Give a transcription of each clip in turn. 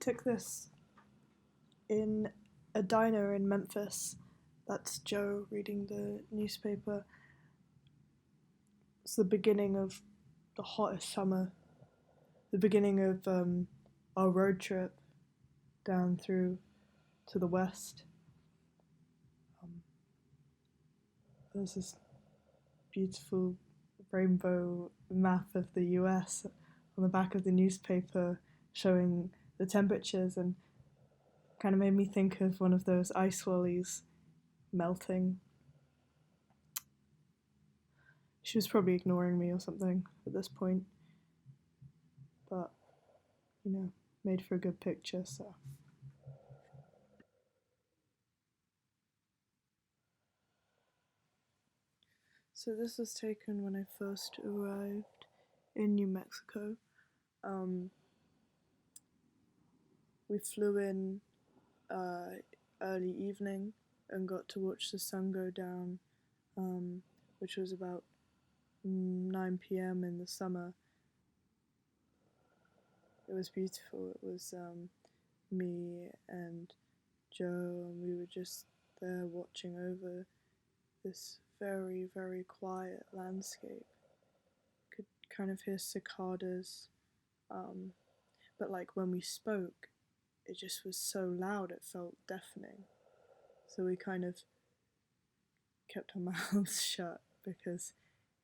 took this in a diner in Memphis. That's Joe reading the newspaper. It's the beginning of the hottest summer, the beginning of our road trip down through to the west. Um, there's this beautiful rainbow map of the US on the back of the newspaper showing the temperatures and kind of made me think of one of those ice lollies melting. She was probably ignoring me or something at this point, but you know, made for a good picture, so. So this was taken when I first arrived in New Mexico. Um, we flew in uh, early evening and got to watch the sun go down, which was about 9 p.m. in the summer. It was beautiful. It was me and Joe, and we were just there watching over this very, very quiet landscape. Could kind of hear cicadas, um, but like when we spoke, it just was so loud it felt deafening. So we kind of kept our mouths shut because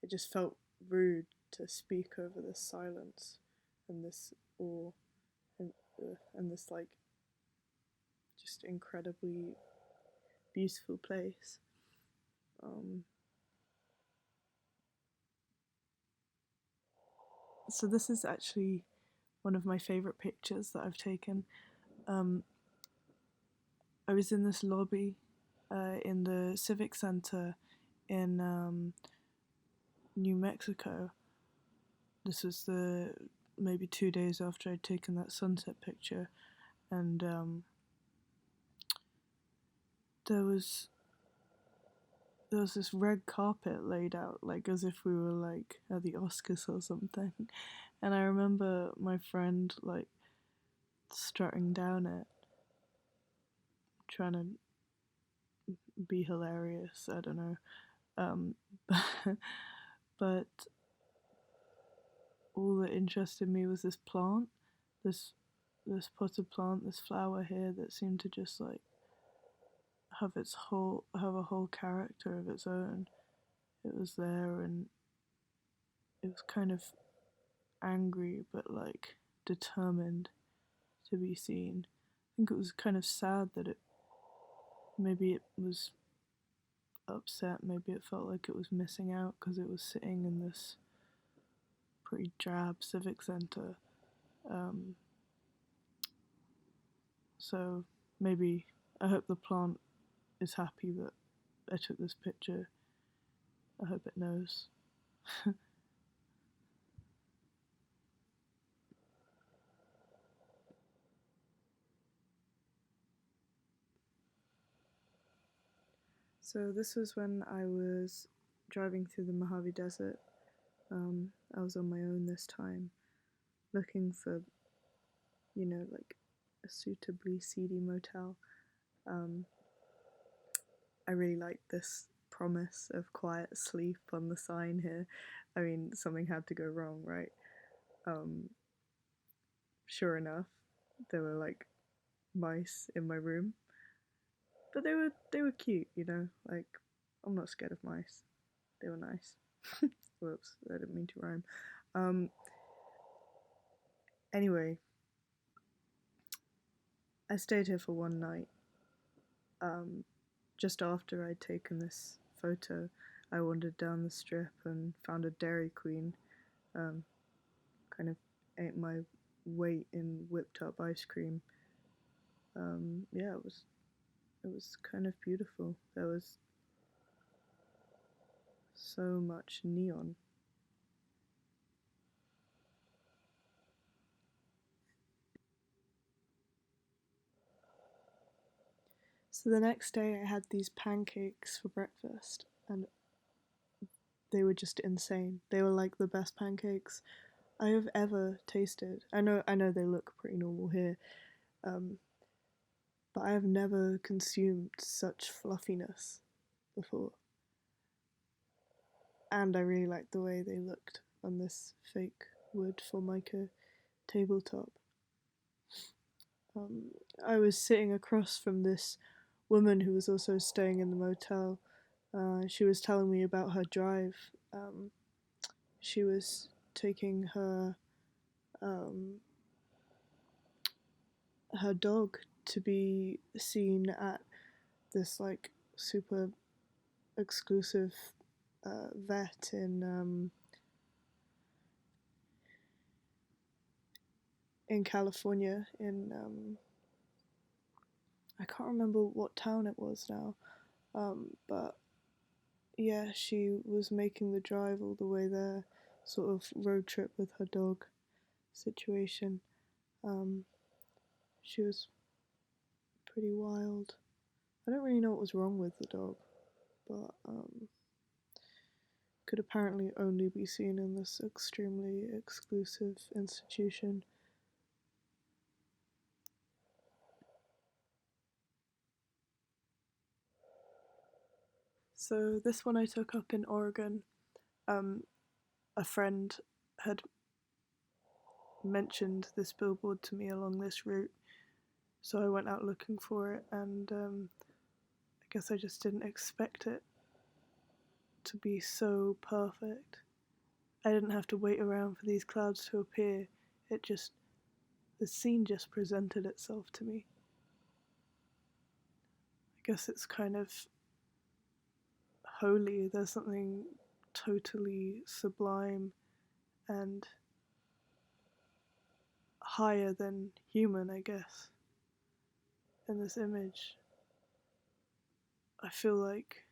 it just felt rude to speak over this silence and this awe and this like just incredibly beautiful place. Um, so this is actually one of my favorite pictures that I've taken. Um, I was in this lobby in the Civic Center in New Mexico. This was the maybe 2 days after I'd taken that sunset picture, and there was there was this red carpet laid out, like as if we were like at the Oscars or something. And I remember my friend like strutting down it, trying to be hilarious. I don't know, um, but all that interested me was this plant, this this potted plant, this flower here that seemed to just like have a whole character of its own. It was there and it was kind of angry but like determined to be seen. I think it was kind of sad that it was upset, maybe it felt like it was missing out because it was sitting in this pretty drab civic center. Um, so maybe I hope the plant is happy that I took this picture. I hope it knows. So this was when I was driving through the Mojave Desert. I was on my own this time, looking for, like a suitably seedy motel. Um, I really like this promise of quiet sleep on the sign here. I mean, something had to go wrong, right? Um, sure enough, there were like mice in my room, but they were cute, you know. Like I'm not scared of mice. They were nice. Whoops, I didn't mean to rhyme. Um, anyway, I stayed here for one night. Um, just after I'd taken this photo, I wandered down the strip and found a Dairy Queen. Um, kind of ate my weight in whipped up ice cream. Yeah, it was kind of beautiful. There was so much neon. So the next day, I had these pancakes for breakfast, and they were just insane. They were like the best pancakes I have ever tasted. I know they look pretty normal here, Um, but I have never consumed such fluffiness before. And I really liked the way they looked on this fake wood Formica tabletop. Um, I was sitting across from this woman who was also staying in the motel. She was telling me about her drive. She was taking um, her dog to be seen at this like super exclusive vet in California. I can't remember what town it was now, but yeah, she was making the drive all the way there, sort of road trip with her dog situation. Um, she was pretty wild. I don't really know what was wrong with the dog, but could apparently only be seen in this extremely exclusive institution. So this one I took up in Oregon. Um, a friend had mentioned this billboard to me along this route, so I went out looking for it, and I guess I just didn't expect it to be so perfect. I didn't have to wait around for these clouds to appear. It just, the scene just presented itself to me. I guess it's kind of holy. There's something totally sublime and higher than human, I guess, in this image. I feel like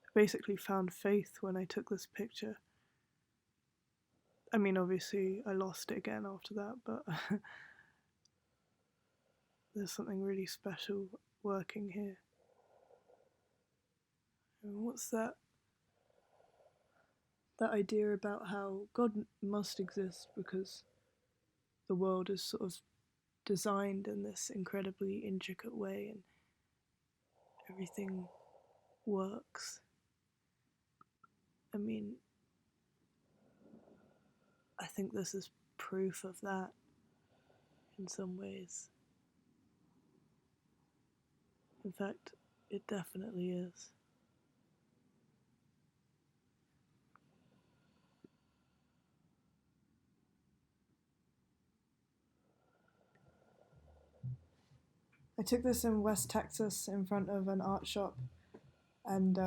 I basically found faith when I took this picture. I mean, obviously, I lost it again after that, but there's something really special working here. And what's that idea about how God must exist because the world is sort of designed in this incredibly intricate way and everything works. I mean, I think this is proof of that in some ways. In fact, it definitely is. I took this in West Texas in front of an art shop, and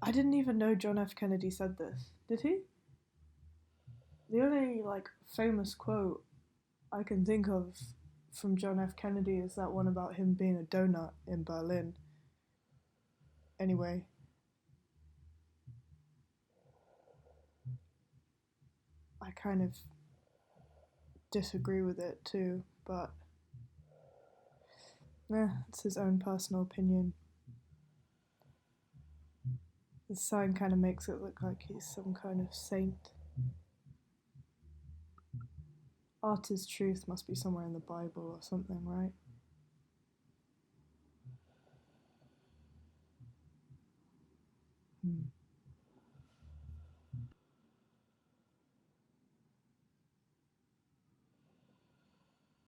I didn't even know John F. Kennedy said this. Did he? The only like famous quote I can think of from John F. Kennedy is that one about him being a donut in Berlin. Anyway, I kind of disagree with it too, but it's his own personal opinion. The sign kind of makes it look like he's some kind of saint. Art is truth must be somewhere in the Bible or something, right? Hmm.